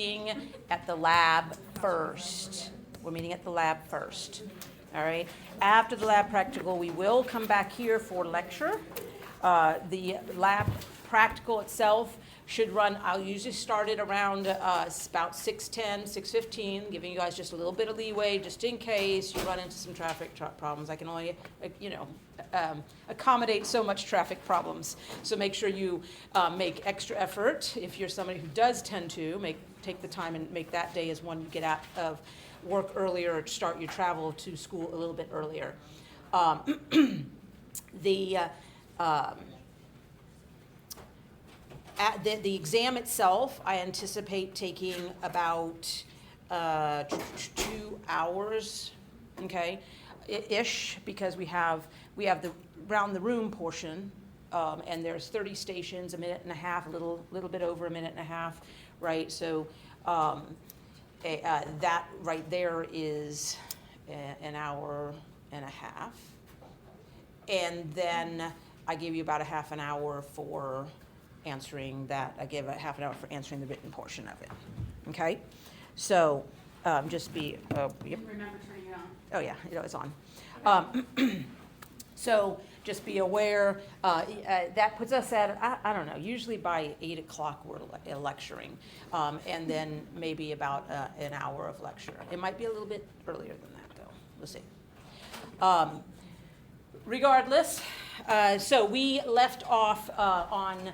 meeting at the lab first. We're meeting at the lab first. All right. After the lab practical, we will come back here for lecture. The lab practical itself should run, I'll usually start it around about 6:10, 6:15, giving you guys just a little bit of leeway just in case you run into some traffic problems. I can only, accommodate so much traffic problems. So make sure you make extra effort. If you're somebody who does tend to, take the time and make that day as one you get out of work earlier or start your travel to school a little bit earlier. The exam itself, I anticipate taking about 2 hours, okay, ish, because we have the round the room portion, and there's 30 stations, a minute and a half, a little bit over a minute and a half, right? So that right there is an hour and a half, and then I give you about a half an hour for answering that. I give a half an hour for answering the written portion of it. Okay, so just be. Yep. Remember turning it on. Oh yeah, it's on. So just be aware. That puts us at I don't know. Usually by 8 o'clock we're lecturing, and then maybe about an hour of lecture. It might be a little bit earlier than that though. We'll see. Regardless, so we left off on.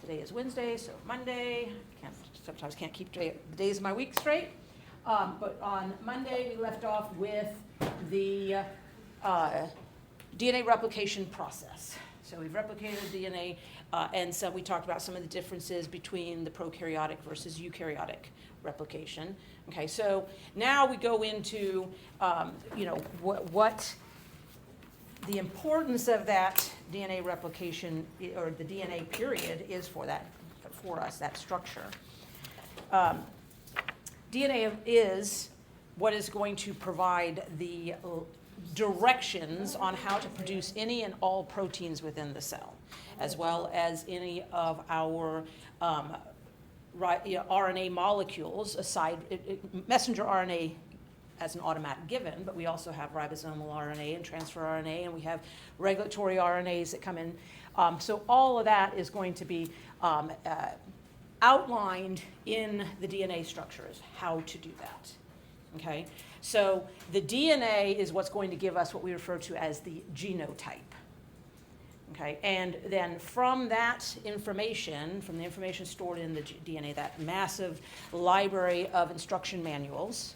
Today is Wednesday, so Monday. Sometimes can't keep the days of my week straight. But on Monday, we left off with the DNA replication process. So we've replicated DNA, and so we talked about some of the differences between the prokaryotic versus eukaryotic replication. Okay, so now we go into, what the importance of that DNA replication, or the DNA period, is for us, that structure. DNA is what is going to provide the directions on how to produce any and all proteins within the cell, as well as any of our RNA molecules, messenger RNA as an automatic given, but we also have ribosomal RNA and transfer RNA, and we have regulatory RNAs that come in. So all of that is going to be outlined in the DNA structures, how to do that. Okay? So the DNA is what's going to give us what we refer to as the genotype. Okay? And then from that information, from the information stored in the DNA, that massive library of instruction manuals,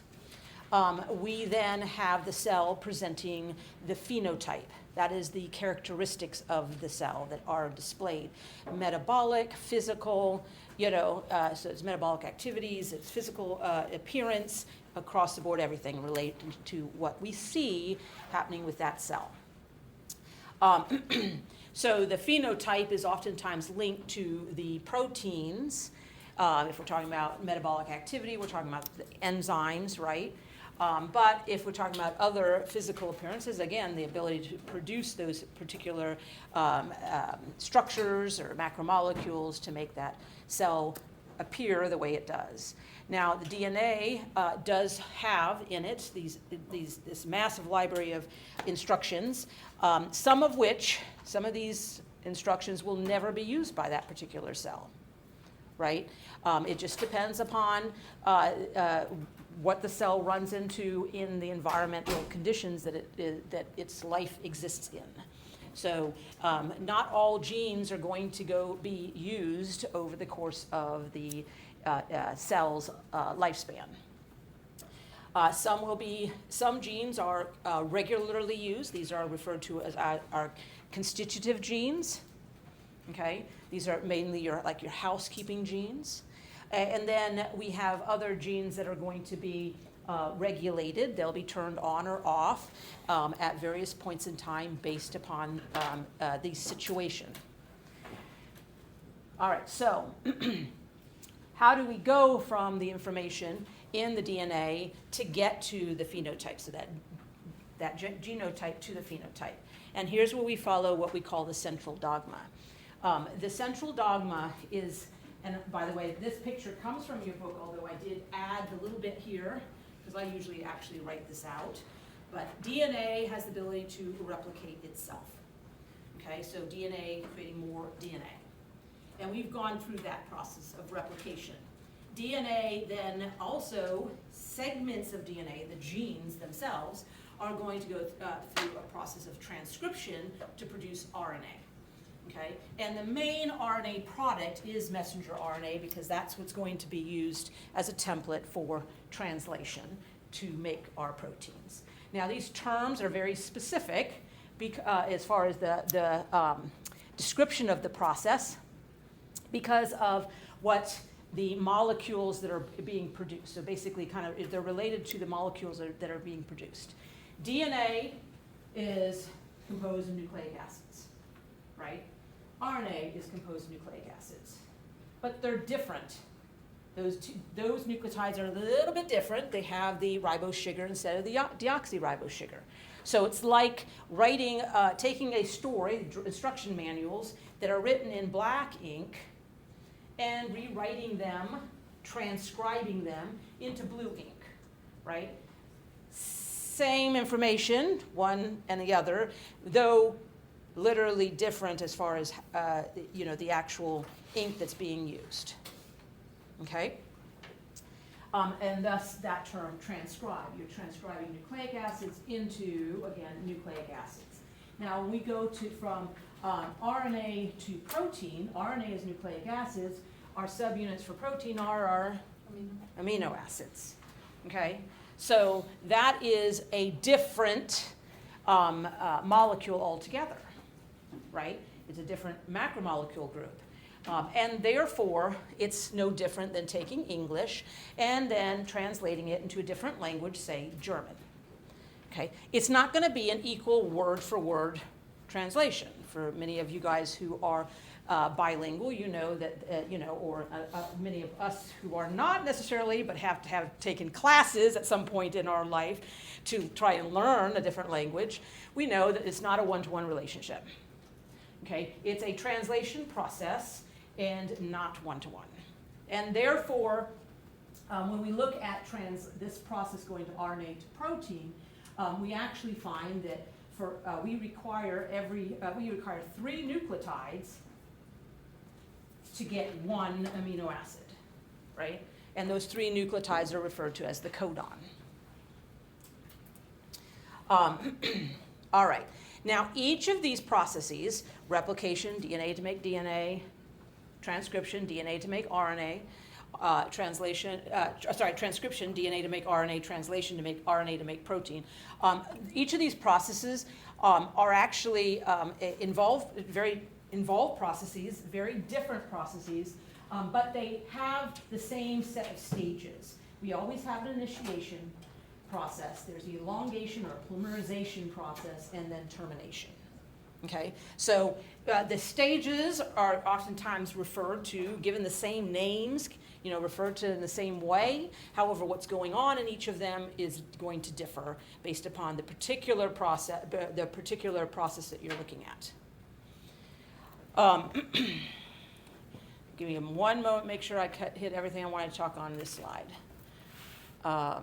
we then have the cell presenting the phenotype. That is the characteristics of the cell that are displayed. Metabolic, physical, so it's metabolic activities, it's physical appearance, across the board, everything related to what we see happening with that cell. So the phenotype is oftentimes linked to the proteins. If we're talking about metabolic activity, we're talking about the enzymes, right? But if we're talking about other physical appearances, again, the ability to produce those particular structures or macromolecules to make that cell appear the way it does. Now, the DNA does have in it this massive library of instructions, some of these instructions will never be used by that particular cell, right? It just depends upon what the cell runs into in the environmental conditions that its life exists in. So not all genes are going to be used over the course of the cell's lifespan. Some genes are regularly used. These are referred to as our constitutive genes. Okay, these are mainly your housekeeping genes. And then we have other genes that are going to be regulated. They'll be turned on or off at various points in time based upon the situation. All right, so how do we go from the information in the DNA to get to the phenotype, so that genotype to the phenotype? And here's where we follow what we call the central dogma. The central dogma is And by the way, this picture comes from your book, although I did add the little bit here, because I usually actually write this out. But DNA has the ability to replicate itself. Okay, so DNA creating more DNA. And we've gone through that process of replication. DNA then also, segments of DNA, the genes themselves, are going to go through a process of transcription to produce RNA. Okay, and the main RNA product is messenger RNA because that's what's going to be used as a template for translation to make our proteins. Now these terms are very specific as far as the description of the process because of what the molecules that are being produced. So basically they're related to the molecules that are being produced. DNA is composed of nucleic acids, right? RNA is composed of nucleic acids, but they're different. Those nucleotides are a little bit different. They have the ribose sugar instead of the deoxyribose sugar. So it's like writing, taking a story, instruction manuals that are written in black ink and rewriting them, transcribing them into blue ink, right? Same information, one and the other, though literally different as far as the actual ink that's being used. Okay? And thus that term transcribe. You're transcribing nucleic acids into, again, nucleic acids. Now when we go from RNA to protein, RNA is nucleic acids. Our subunits for protein are our amino acids. Okay? So that is a different molecule altogether, right? It's a different macromolecule group. And therefore, it's no different than taking English and then translating it into a different language, say German. Okay? It's not going to be an equal word-for-word translation. For many of you guys who are bilingual, you know that, or many of us who are not necessarily, but have to have taken classes at some point in our life to try and learn a different language, we know that it's not a one-to-one relationship. Okay? It's a translation process and not one-to-one. And therefore, when we look at this process going to RNA to protein, we actually find that we require 3 nucleotides to get one amino acid, right? And those 3 nucleotides are referred to as the codon. All right. Now, each of these processes, replication, DNA to make DNA, transcription, DNA to make RNA, transcription, DNA to make RNA, translation to make RNA to make protein. Each of these processes are actually involved processes, very different processes, but they have the same set of stages. We always have an initiation process. There's the elongation or polymerization process, and then termination. Okay, so the stages are oftentimes referred to, given the same names, referred to in the same way. However, what's going on in each of them is going to differ based upon the particular process that you're looking at. Give me one moment, make sure I hit everything I wanted to talk on this slide. I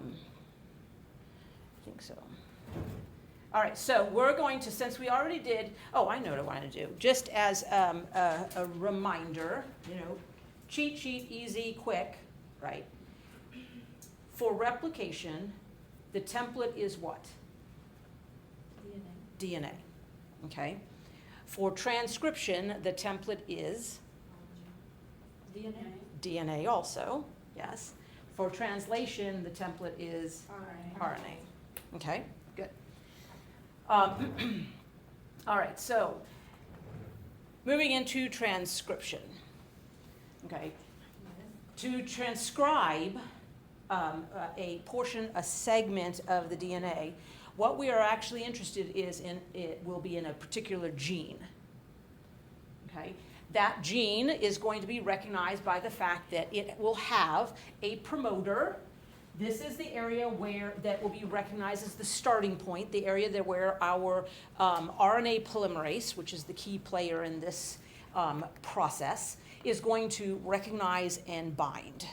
think so. All right, so we're going to, since we already did, I know what I wanted to do. Just as a reminder, cheat sheet, easy, quick, right? For replication, the template is what? DNA. Okay. For transcription, the template is? DNA also, yes. For translation, the template is? RNA. Okay, good. All right, so moving into transcription. Okay, to transcribe a segment of the DNA, what we are actually interested will be in a particular gene. Okay, that gene is going to be recognized by the fact that it will have a promoter. This is the area that will be recognized as the starting point, the area where our RNA polymerase, which is the key player in this process, is going to recognize and bind.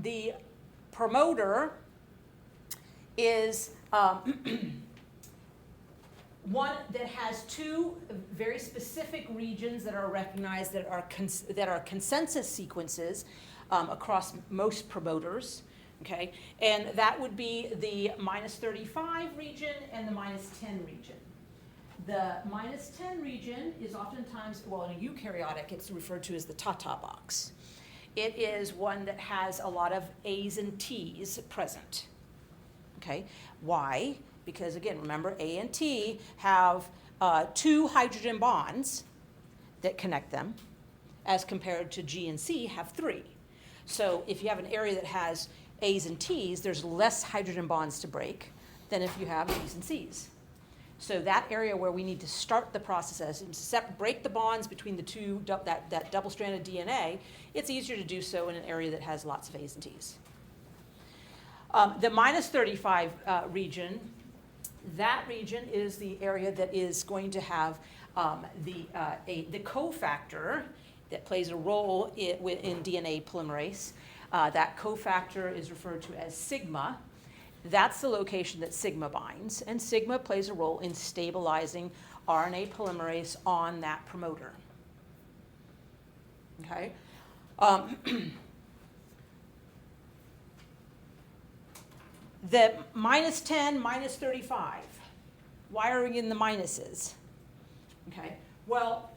The promoter is one that has two very specific regions that are recognized that are consensus sequences across most promoters, okay? And that would be the -35 region and the -10 region. The -10 region is oftentimes, well, in a eukaryotic, it's referred to as the Tata box. It is one that has a lot of A's and T's present, okay? Why? Because again, remember, A and T have 2 hydrogen bonds that connect them, as compared to G and C have 3. So if you have an area that has A's and T's, there's less hydrogen bonds to break than if you have G's and C's. So that area where we need to start the process and break the bonds between the two, that double-stranded DNA, it's easier to do so in an area that has lots of A's and T's. The -35 region, that region is the area that is going to have the cofactor that plays a role in DNA polymerase. That cofactor is referred to as sigma. That's the location that sigma binds, and sigma plays a role in stabilizing RNA polymerase on that promoter. Okay? The -10, -35. Why are we in the minuses? Okay, well,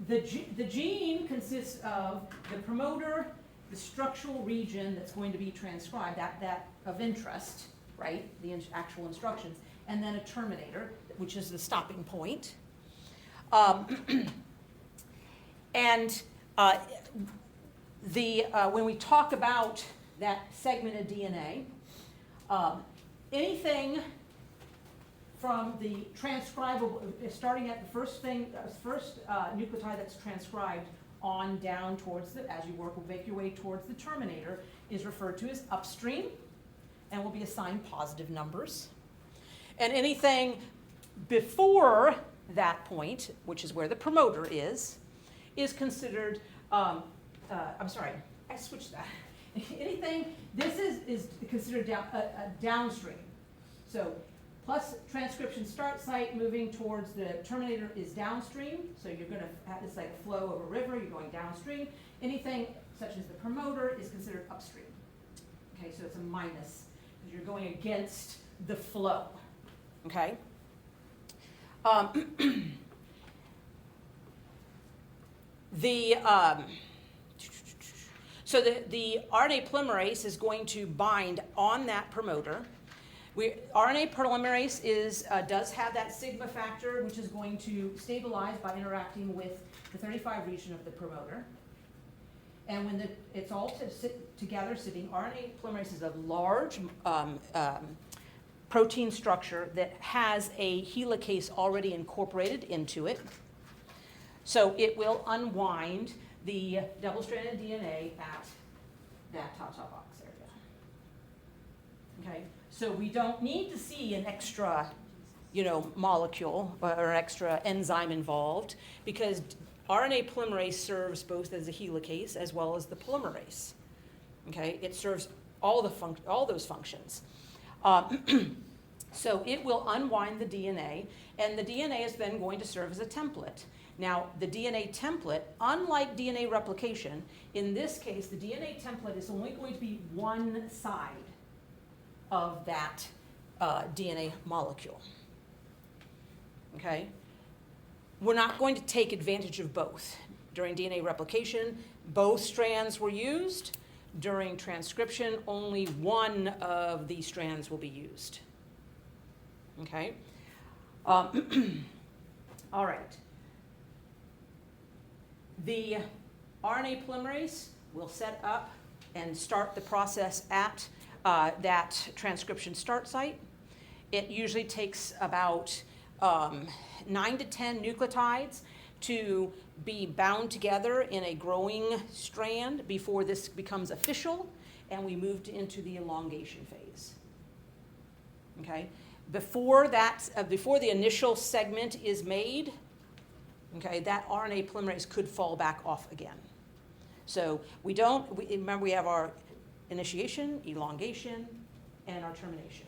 the gene consists of the promoter, the structural region that's going to be transcribed, that of interest, right, the actual instructions, and then a terminator, which is the stopping point. When we talk about that segment of DNA, anything from the transcribable, starting at the first nucleotide that's transcribed on down towards as you make your way towards the terminator, is referred to as upstream and will be assigned positive numbers. And anything before that point, which is where the promoter is considered, I'm sorry, I switched that. Anything, this is considered downstream. So plus transcription start site moving towards the terminator is downstream. So you're going to have this like flow of a river, you're going downstream. Anything such as the promoter is considered upstream. Okay, so it's a minus because you're going against the flow. Okay? So the RNA polymerase is going to bind on that promoter. RNA polymerase does have that sigma factor, which is going to stabilize by interacting with the 35 region of the promoter. And when it's all together sitting, RNA polymerase is a large protein structure that has a helicase already incorporated into it. So it will unwind the double-stranded DNA at that Tata box area. Okay, so we don't need to see an extra, molecule or an extra enzyme involved because RNA polymerase serves both as a helicase as well as the polymerase. Okay, it serves all those functions. So it will unwind the DNA, and the DNA is then going to serve as a template. Now, the DNA template, unlike DNA replication, in this case, the DNA template is only going to be one side of that DNA molecule. Okay? We're not going to take advantage of both. During DNA replication, both strands were used. During transcription, only one of these strands will be used. Okay? All right. The RNA polymerase will set up and start the process at that transcription start site. It usually takes about 9 to 10 nucleotides to be bound together in a growing strand before this becomes official and we moved into the elongation phase. Okay? Before the initial segment is made, okay, that RNA polymerase could fall back off again. So remember we have our initiation, elongation, and our termination.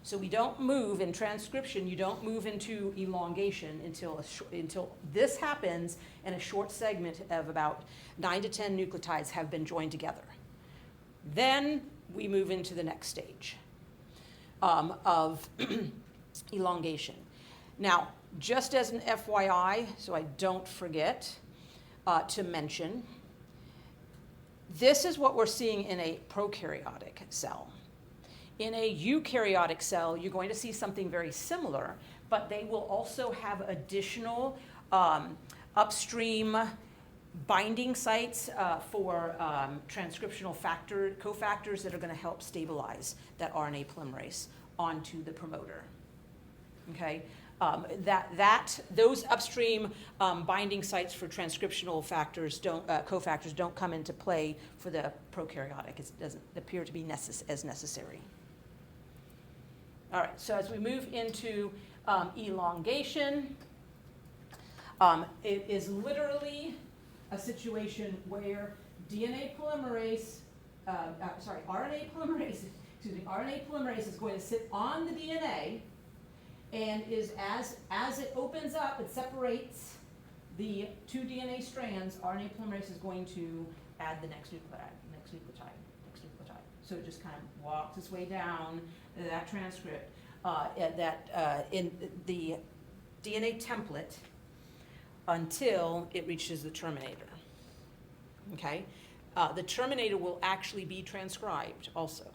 So we don't move in transcription, you don't move into elongation until this happens and a short segment of about 9 to 10 nucleotides have been joined together. Then we move into the next stage of elongation. Now, just as an FYI, so I don't forget to mention, this is what we're seeing in a prokaryotic cell. In a eukaryotic cell, you're going to see something very similar, but they will also have additional upstream binding sites for transcriptional cofactors that are going to help stabilize that RNA polymerase onto the promoter. Okay, those upstream binding sites for transcriptional cofactors don't come into play for the prokaryotic. It doesn't appear to be as necessary. All right, so as we move into elongation, it is literally a situation where RNA polymerase is going to sit on the DNA, and as it opens up, it separates the two DNA strands. RNA polymerase is going to add the next nucleotide. So it just kind of walks its way down that transcript, in the DNA template until it reaches the terminator. Okay, the terminator will actually be transcribed also.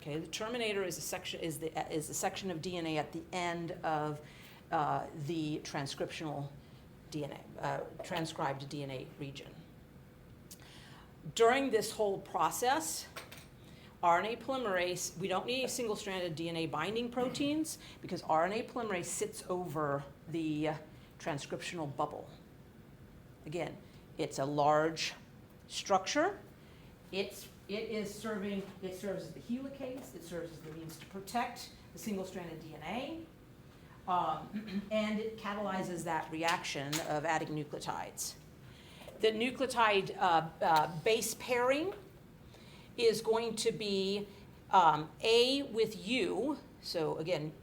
Okay, the terminator is the section of DNA at the end of the transcriptional DNA, transcribed DNA region. During this whole process, RNA polymerase, we don't need single-stranded DNA binding proteins because RNA polymerase sits over the transcriptional bubble. Again, it's a large structure. It serves as the helicase. It serves as the means to protect the single-stranded DNA, and it catalyzes that reaction of adding nucleotides. The nucleotide base pairing is going to be A with U. So again,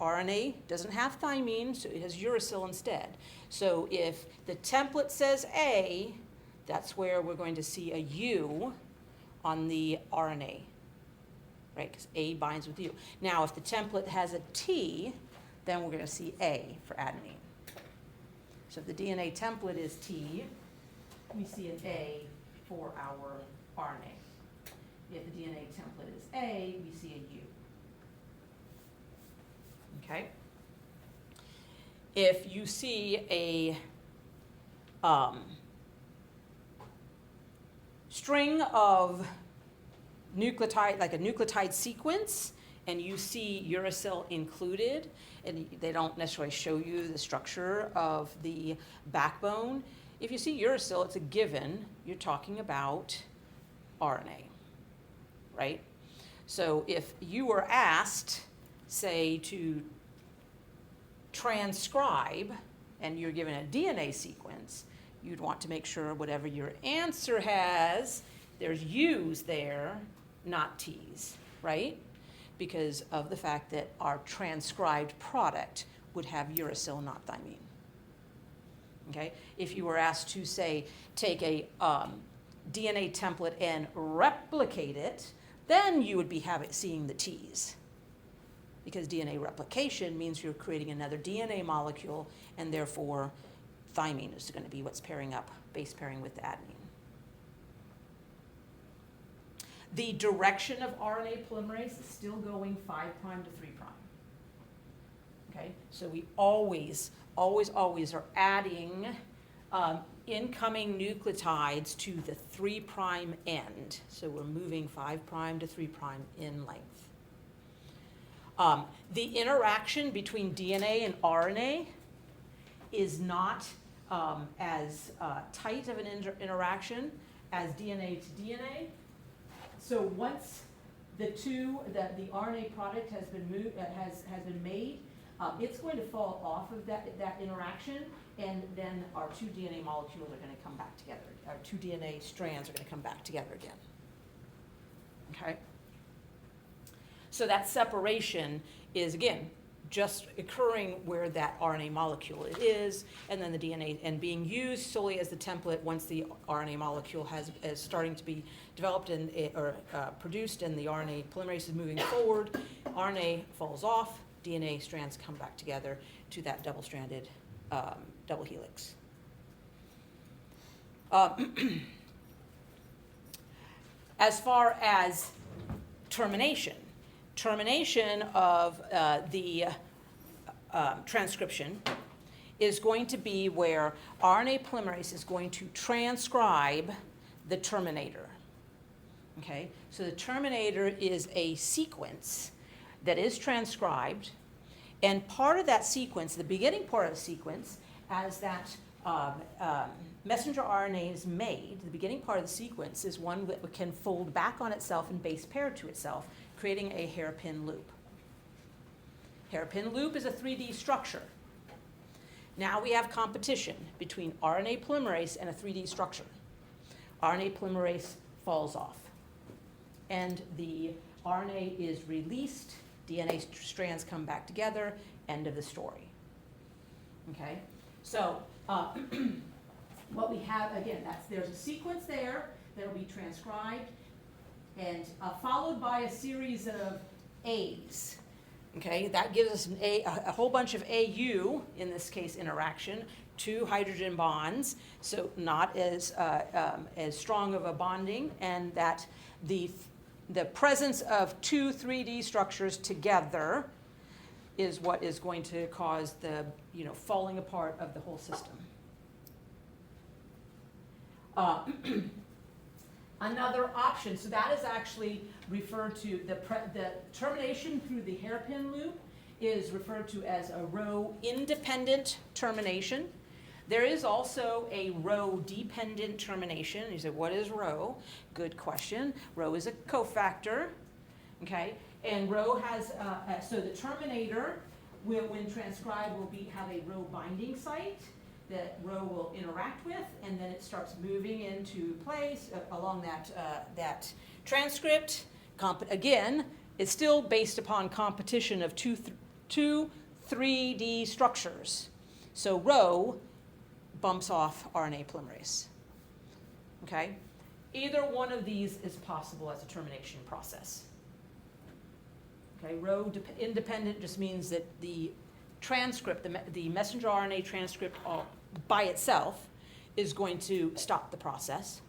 RNA doesn't have thymine, so it has uracil instead. So if the template says A, that's where we're going to see a U on the RNA, right? Because A binds with U. Now, if the template has a T, then we're going to see A for adenine. So if the DNA template is T, we see an A for our RNA. If the DNA template is A, we see a U. Okay? If you see a string of nucleotide, like a nucleotide sequence, and you see uracil included, and they don't necessarily show you the structure of the backbone, if you see uracil, it's a given. You're talking about RNA. Right? So if you were asked, say, to transcribe, and you're given a DNA sequence, you'd want to make sure whatever your answer has, there's U's there, not T's, right? Because of the fact that our transcribed product would have uracil, not thymine. Okay? If you were asked to, say, take a DNA template and replicate it, then you would be seeing the T's. Because DNA replication means you're creating another DNA molecule, and therefore thymine is going to be what's base pairing with the adenine. The direction of RNA polymerase is still going 5' to 3'. Okay, so we always are adding incoming nucleotides to the 3' end. So we're moving 5' to 3' in length. The interaction between DNA and RNA is not as tight of an interaction as DNA to DNA. So once the RNA product has been made, it's going to fall off of that interaction, and then our two DNA molecules are going to come back together. Our two DNA strands are going to come back together again. Okay? So that separation is, again, just occurring where that RNA molecule is, and then the DNA, and being used solely as the template once the RNA molecule is starting to be developed or produced, and the RNA polymerase is moving forward. RNA falls off, DNA strands come back together to that double-stranded double helix. As far as termination of the transcription is going to be where RNA polymerase is going to transcribe the terminator. Okay, so the terminator is a sequence that is transcribed, and part of that sequence, the beginning part of the sequence, as that messenger RNA is made, the beginning part of the sequence is one that can fold back on itself and base pair to itself, creating a hairpin loop. Hairpin loop is a 3D structure. Now we have competition between RNA polymerase and a 3D structure. RNA polymerase falls off, and the RNA is released, DNA strands come back together, end of the story. Okay, so what we have, again, there's a sequence there that will be transcribed, and followed by a series of A's. Okay, that gives us a whole bunch of AU, in this case interaction, 2 hydrogen bonds, so not as strong of a bonding, and that the presence of 2 3D structures together is what is going to cause the falling apart of the whole system. Another option, so that is actually referred to, the termination through the hairpin loop is referred to as a row-independent termination. There is also a row-dependent termination. You say, what is row? Good question. Row is a cofactor, okay? And row has, so the terminator, when transcribed, will have a row binding site that row will interact with, and then it starts moving into place along that transcript. Again, it's still based upon competition of two 3D structures. So row bumps off RNA polymerase. Okay? Either one of these is possible as a termination process. Okay, row independent just means that the transcript, the messenger RNA transcript by itself is going to stop the process.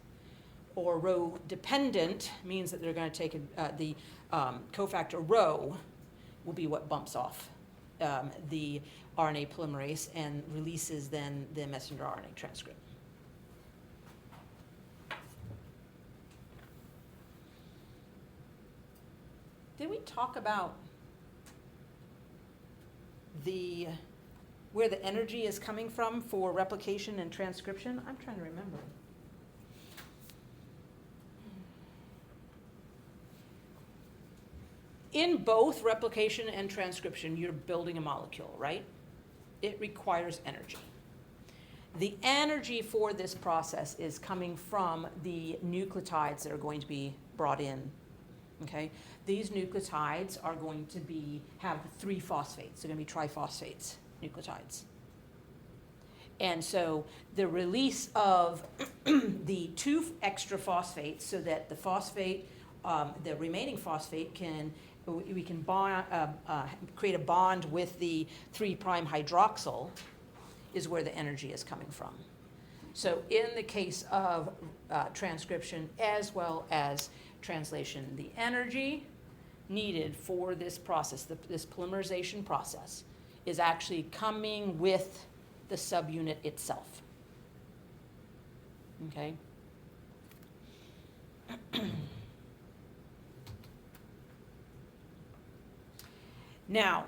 Or row dependent means that they're going to take the cofactor row will be what bumps off the RNA polymerase and releases then the messenger RNA transcript. Did we talk about where the energy is coming from for replication and transcription? I'm trying to remember. In both replication and transcription, you're building a molecule, right? It requires energy. The energy for this process is coming from the nucleotides that are going to be brought in. Okay? These nucleotides are going to have 3 phosphates. They're going to be triphosphates nucleotides. And so the release of the 2 extra phosphates so that the phosphate, the remaining phosphate we can bond, create a bond with the 3' hydroxyl is where the energy is coming from. So in the case of transcription as well as translation, the energy needed for this process, this polymerization process, is actually coming with the subunit itself. Okay? Now,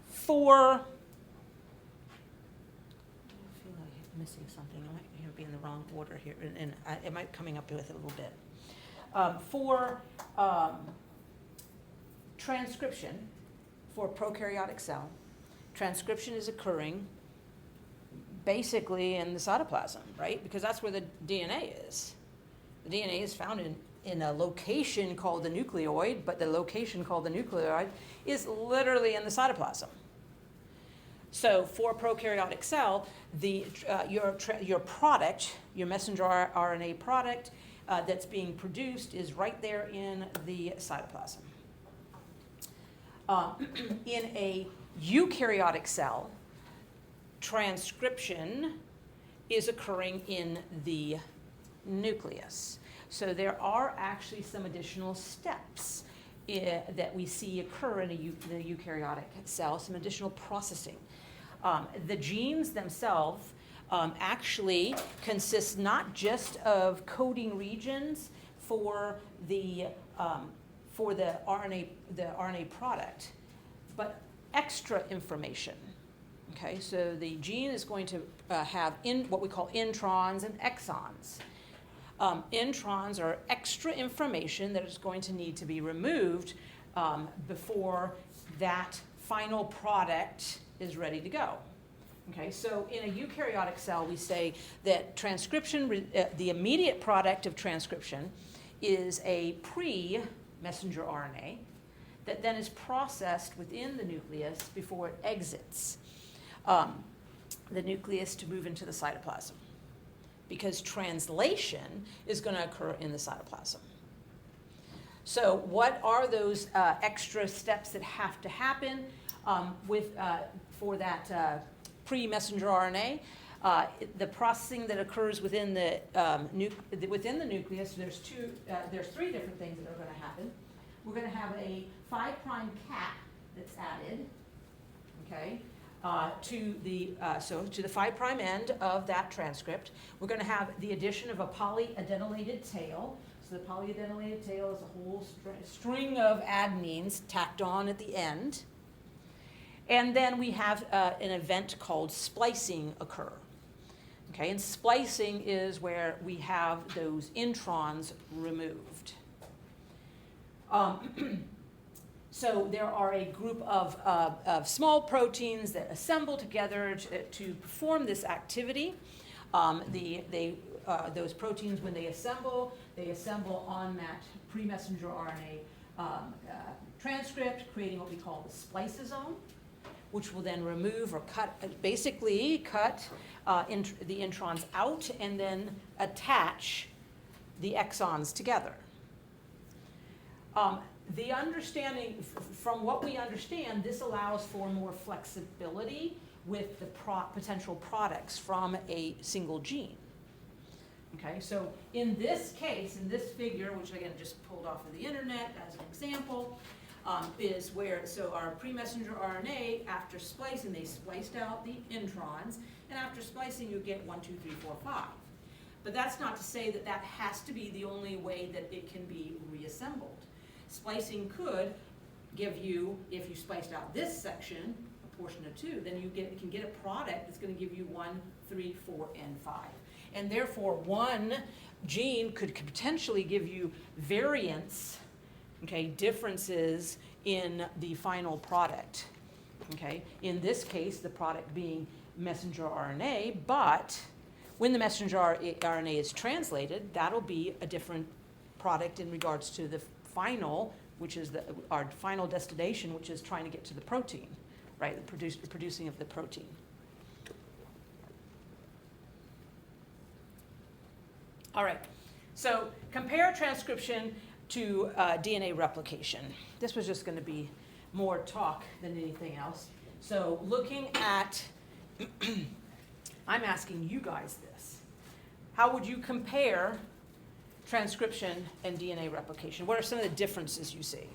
I feel like I'm missing something. I might be in the wrong order here, and it might be coming up with it a little bit. For transcription, for prokaryotic cell, transcription is occurring basically in the cytoplasm, right? Because that's where the DNA is. The DNA is found in a location called the nucleoid, but the location called the nucleoid is literally in the cytoplasm. So for a prokaryotic cell, your product, your messenger RNA product that's being produced is right there in the cytoplasm. In a eukaryotic cell, transcription is occurring in the nucleus. So there are actually some additional steps that we see occur in the eukaryotic cell, some additional processing. The genes themselves actually consist not just of coding regions for the RNA product, but extra information. Okay, so the gene is going to have what we call introns and exons. Introns are extra information that is going to need to be removed before that final product is ready to go. Okay, so in a eukaryotic cell, we say that transcription, the immediate product of transcription is a pre-messenger RNA that then is processed within the nucleus before it exits the nucleus to move into the cytoplasm, because translation is going to occur in the cytoplasm. So what are those extra steps that have to happen for that pre-messenger RNA? The processing that occurs within the nucleus, there's three different things that are going to happen. We're going to have a 5' cap that's added, okay, to the 5' end of that transcript. We're going to have the addition of a polyadenylated tail. So the polyadenylated tail is a whole string of adenines tacked on at the end. And then we have an event called splicing occur. Okay, and splicing is where we have those introns removed. So there are a group of small proteins that assemble together to perform this activity. Those proteins, when they assemble on that pre-messenger RNA transcript, creating what we call the spliceosome, which will then remove or cut the introns out and then attach the exons together. The understanding, from what we understand, this allows for more flexibility with the potential products from a single gene. Okay, so in this case, in this figure, which again just pulled off of the internet as an example, is where, so our pre-messenger RNA, after splicing, they spliced out the introns, and after splicing you get 1, 2, 3, 4, 5. But that's not to say that that has to be the only way that it can be reassembled. Splicing could give you, if you spliced out this section, a portion of 2, then you can get a product that's going to give you 1, 3, 4, and 5. And therefore, one gene could potentially give you variants, okay, differences in the final product. Okay, in this case, the product being messenger RNA, but when the messenger RNA is translated, that'll be a different product in regards to the final, which is our final destination, which is trying to get to the protein, right? The producing of the protein. All right, so compare transcription to DNA replication. This was just going to be more talk than anything else. So looking at, I'm asking you guys this. How would you compare transcription and DNA replication? What are some of the differences you see?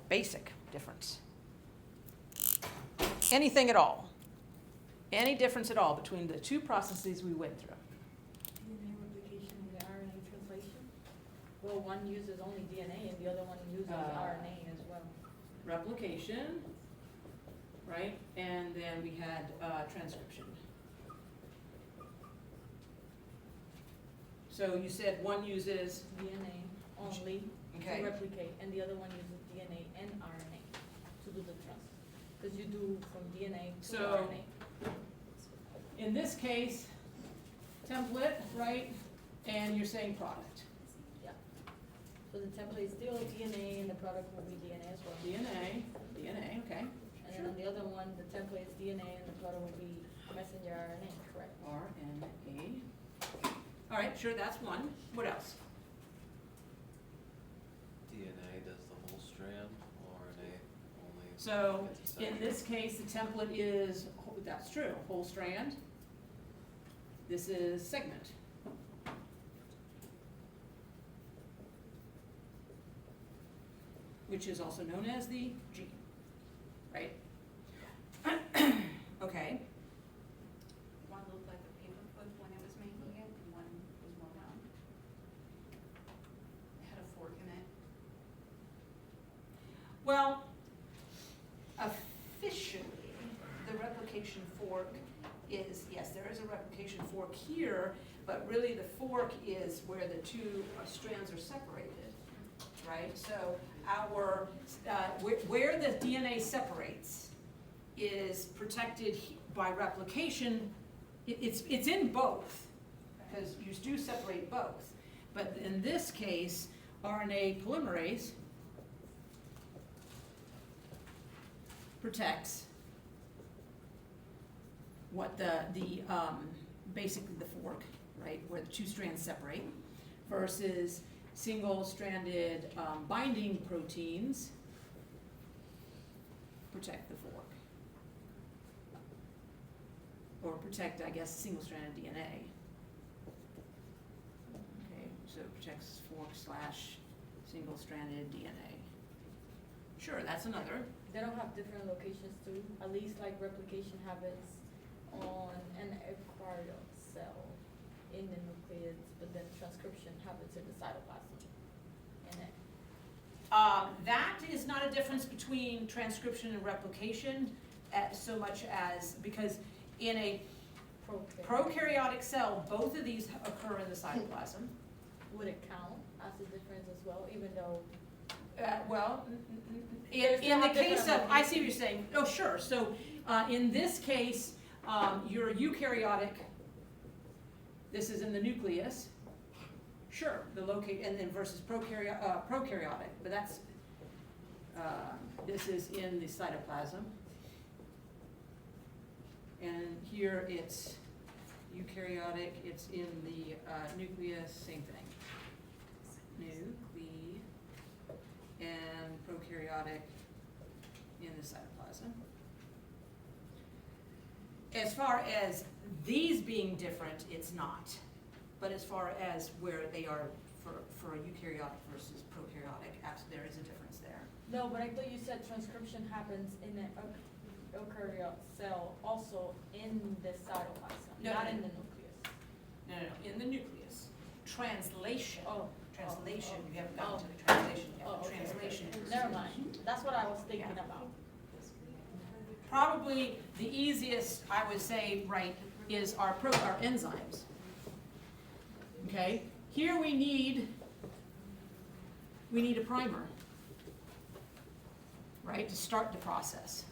Basic difference. Anything at all? Any difference at all between the two processes we went through? DNA replication and the RNA translation? Well, one uses only DNA and the other one uses RNA as well. Replication, right? And then we had transcription. So you said one uses DNA only okay. to replicate, and the other one uses DNA and RNA to do the Cause you do from DNA to So- RNA. In this case, template, right, and you're saying product. So the template is still DNA and the product will be DNA as well. DNA, okay. And then on the other one, the template is DNA and the product will be messenger RNA, correct? RNA. All right, sure, that's one. What else? DNA does the whole strand, RNA only. So, gets a in section. this case, the template is, that's true, whole strand. This is segment. Which is also known as the gene, right? Okay, One looked like a paperclip when it was making it, and one was more round. It had a fork in it. well, officially, the replication fork is, yes, there is a replication fork here, but really the fork is where the two strands are separated, right? So our, where the DNA separates is protected by replication. It's in both, because you do separate both. But in this case, RNA polymerase protects what basically the fork, right, where the two strands separate, versus single-stranded binding proteins protect the fork. Or protect, I guess, single-stranded DNA. Okay, so it protects fork / single-stranded DNA. Sure, that's another. They don't have different locations too, at least like replication happens on an eukaryote cell in the nucleus, but then transcription happens in the cytoplasm. And it, That is not a difference between transcription and replication so much as, because in a prokaryotic cell, both of these occur in the cytoplasm. would it count as a difference as well, even though? Well, There's in the not case different of, I see what you're saying, oh, sure, so, in this case, you're eukaryotic, this is in the nucleus, sure, the locate, and then versus prokaryotic, but that's, this is in the cytoplasm. And here it's eukaryotic, it's in the nucleus, same thing. Nuclei and prokaryotic in the cytoplasm. As far as these being different, it's not. But as far as where they are for eukaryotic versus prokaryotic, there is a difference there. No, but I thought you said transcription happens in an eukaryote cell also in the cytoplasm, No, not no, in no. the nucleus. No, in the nucleus. Translation. Translation, oh, you haven't gotten oh. to the translation yet, Oh, the okay, translation. okay. Never mind, that's what I was thinking Yeah. about. Probably the easiest, I would say, right, is our enzymes. Okay, here we need a primer, right, to start the process.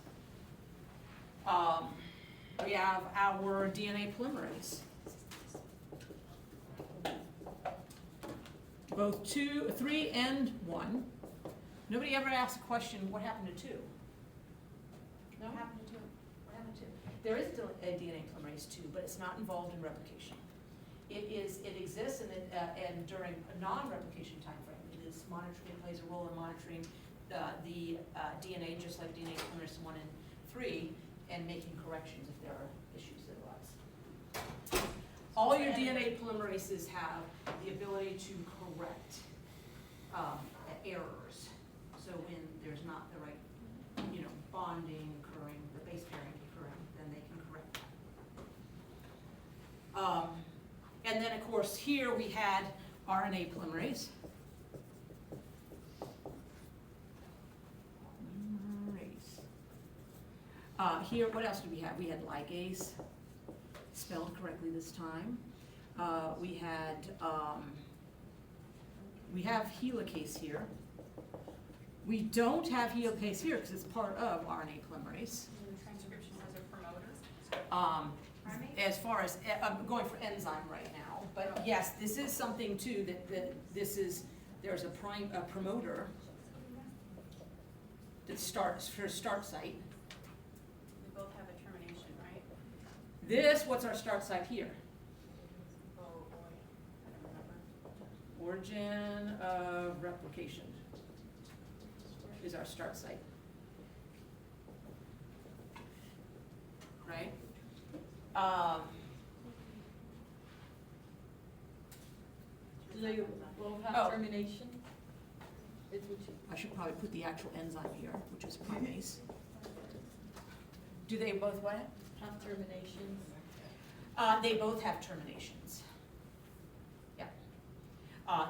We have our DNA polymerase. Both 2, 3, and 1. Nobody ever asked the question, what happened to 2? No? What happened to 2? What happened to 2? There is still a DNA polymerase 2, but it's not involved in replication. It exists and during a non-replication time frame. It is monitoring, it plays a role in monitoring the DNA, just like DNA polymerase 1 and 3, and making corrections if there are issues that arise. All your DNA polymerases have the ability to correct errors. So when there's not the right, bonding occurring, the base pairing occurring, then they can correct that. And then, of course, here we had RNA polymerase. Here, what else do we have? We had ligase, spelled correctly this time. We have helicase here. We don't have helicase here because it's part of RNA polymerase. The transcription has a promoter. Primate? As far as, I'm going for enzyme right now, but yes, this is something too, that this is, there's a promoter that starts, for start site. We both have a termination, right? This, what's our start site here? Oh, boy, I don't remember. Origin of replication is our start site. Right? Do they both Oh. have termination? It's which, I should probably put the actual enzyme here, which is primase. Do they both what? have terminations? They both have terminations. Yeah.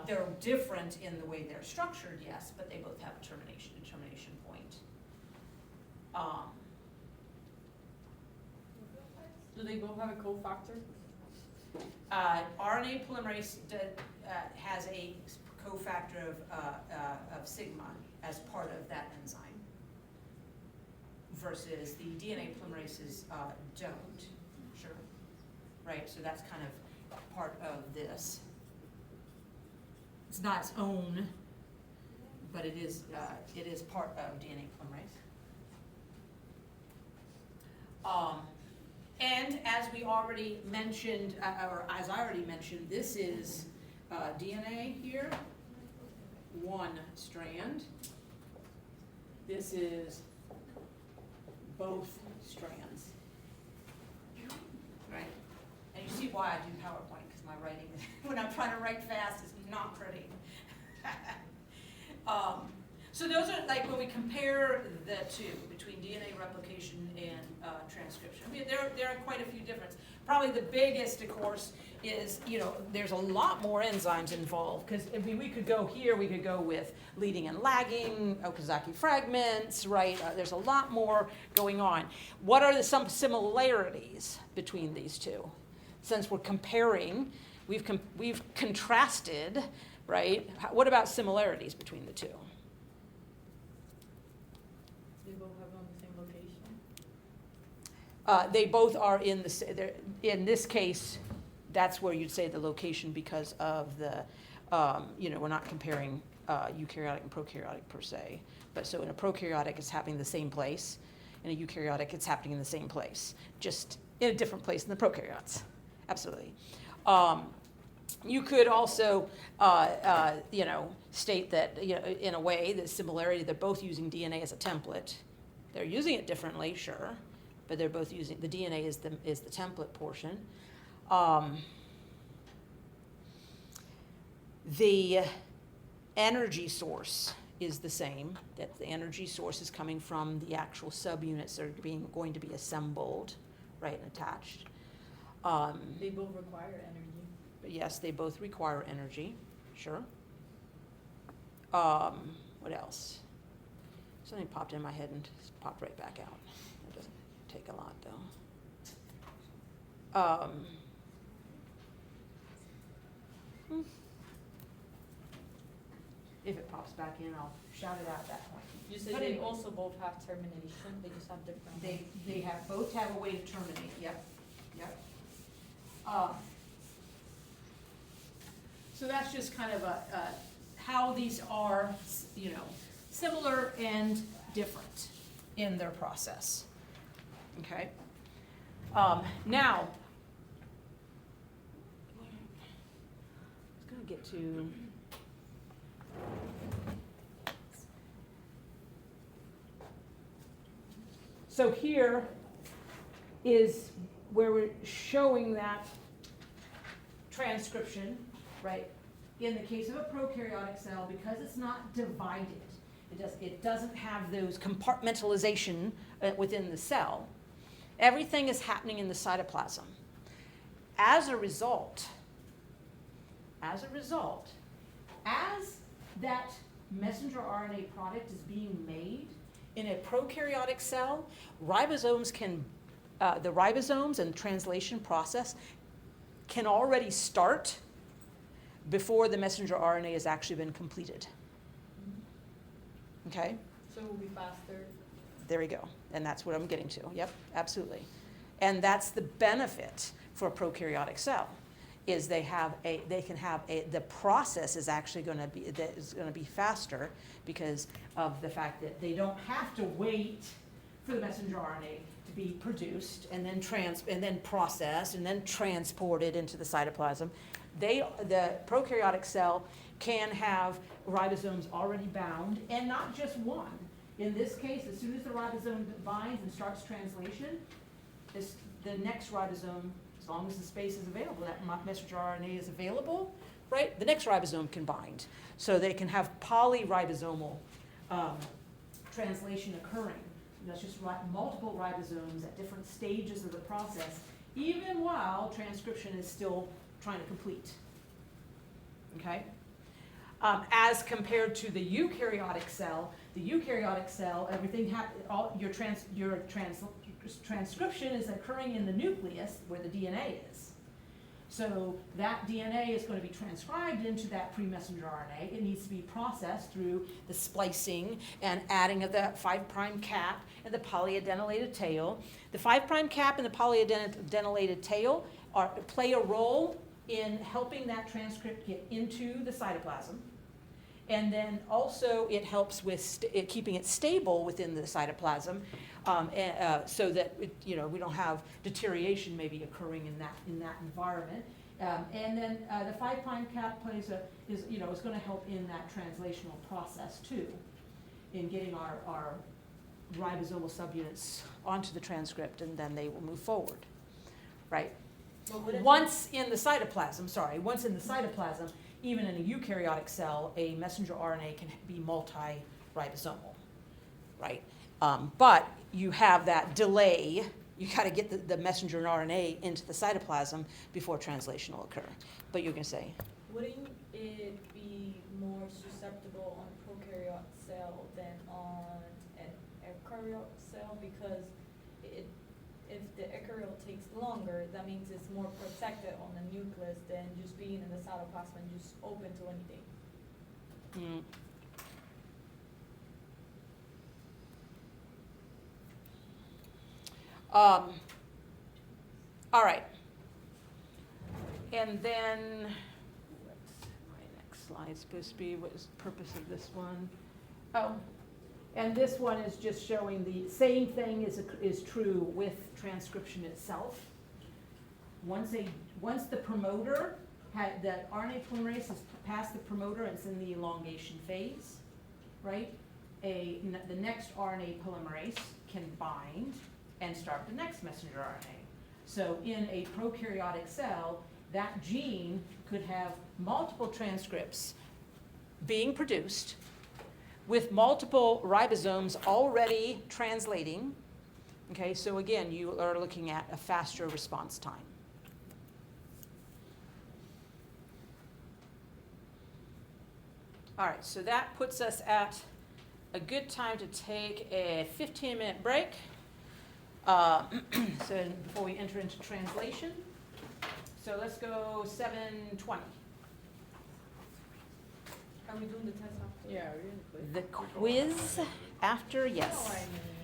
They're different in the way they're structured, yes, but they both have a termination point. Do they both have a cofactor? RNA polymerase has a cofactor of sigma as part of that enzyme, versus the DNA polymerases don't. Sure. Right, so that's kind of part of this. It's not its own, but it is part of DNA polymerase. And as we already mentioned, or as I already mentioned, this is DNA here, one strand. This is both strands, right? And you see why I do PowerPoint, because my writing, when I'm trying to write fast, is not pretty. So those are, like, when we compare the two, between DNA replication and transcription, I mean, there are quite a few differences. Probably the biggest, of course, is, there's a lot more enzymes involved, because we could go here, we could go with leading and lagging, Okazaki fragments, right? There's a lot more going on. What are some similarities between these two? Since we're comparing, we've contrasted, right? What about similarities between the two? They both have on the same location? They both are in this case, that's where you'd say the location, because of the, we're not comparing eukaryotic and prokaryotic per se. But so in a prokaryotic, it's happening in the same place. In a eukaryotic, it's happening in the same place, just in a different place than the prokaryotes. Absolutely. You could also, state that, in a way, the similarity, they're both using DNA as a template. They're using it differently, sure, but they're both using, the DNA is the template portion. The energy source is the same, that the energy source is coming from the actual subunits that are going to be assembled, right, and attached. They both require energy. But yes, they both require energy, sure. What else? Something popped in my head and just popped right back out. It doesn't take a lot, though. If it pops back in, I'll shout it out at that point. You said But they anyway. also both have termination, they just have different. They both have a way to terminate, yep. So that's just kind of how these are, similar and different in their process. Okay? Now, I was going to get to. So here is where we're showing that transcription, right? In the case of a prokaryotic cell, because it's not divided, it doesn't have those compartmentalization within the cell. Everything is happening in the cytoplasm. As a result, as that messenger RNA product is being made in a prokaryotic cell, ribosomes the ribosomes and translation process can already start before the messenger RNA has actually been completed. okay? So it will be faster. There we go, and that's what I'm getting to, yep, absolutely. And that's the benefit for a prokaryotic cell, is the process is actually gonna be faster because of the fact that they don't have to wait for the messenger RNA to be produced and then processed and then transported into the cytoplasm. The prokaryotic cell can have ribosomes already bound, and not just one. In this case, as soon as the ribosome binds and starts translation, the next ribosome, as long as the space is available, that messenger RNA is available, right? The next ribosome can bind. So they can have polyribosomal translation occurring. That's just multiple ribosomes at different stages of the process, even while transcription is still trying to complete. Okay? As compared to the eukaryotic cell, everything your transcription is occurring in the nucleus where the DNA is. So that DNA is going to be transcribed into that pre-messenger RNA. It needs to be processed through the splicing and adding of the 5' cap and the polyadenylated tail. The 5' cap and the polyadenylated tail play a role in helping that transcript get into the cytoplasm. And then also it helps with keeping it stable within the cytoplasm, so that we don't have deterioration maybe occurring in that environment. And then the 5' cap is going to help in that translational process too, in getting our ribosomal subunits onto the transcript, and then they will move forward, right? Once in the cytoplasm, even in a eukaryotic cell, a messenger RNA can be multi-ribosomal, right? But you have that delay. You got to get the messenger RNA into the cytoplasm before translation will occur. But you're going to say? Wouldn't it be more susceptible on a prokaryote cell than on an eukaryote cell? Because if the eukaryote takes longer, that means it's more protected on the nucleus than just being in the cytoplasm and just open to anything. All right. And then, what's my next slide supposed to be? What is the purpose of this one? Oh, and this one is just showing the same thing is true with transcription itself. Once the promoter the RNA polymerase has passed the promoter and it's in the elongation phase, right? The next RNA polymerase can bind and start the next messenger RNA. So in a prokaryotic cell, that gene could have multiple transcripts being produced with multiple ribosomes already translating. Okay, so again, you are looking at a faster response time. All right, so that puts us at a good time to take a 15-minute break. So before we enter into translation. So let's go 7:20. Are we doing the test after? Yeah, really quick. The quiz after, yes. No, I mean.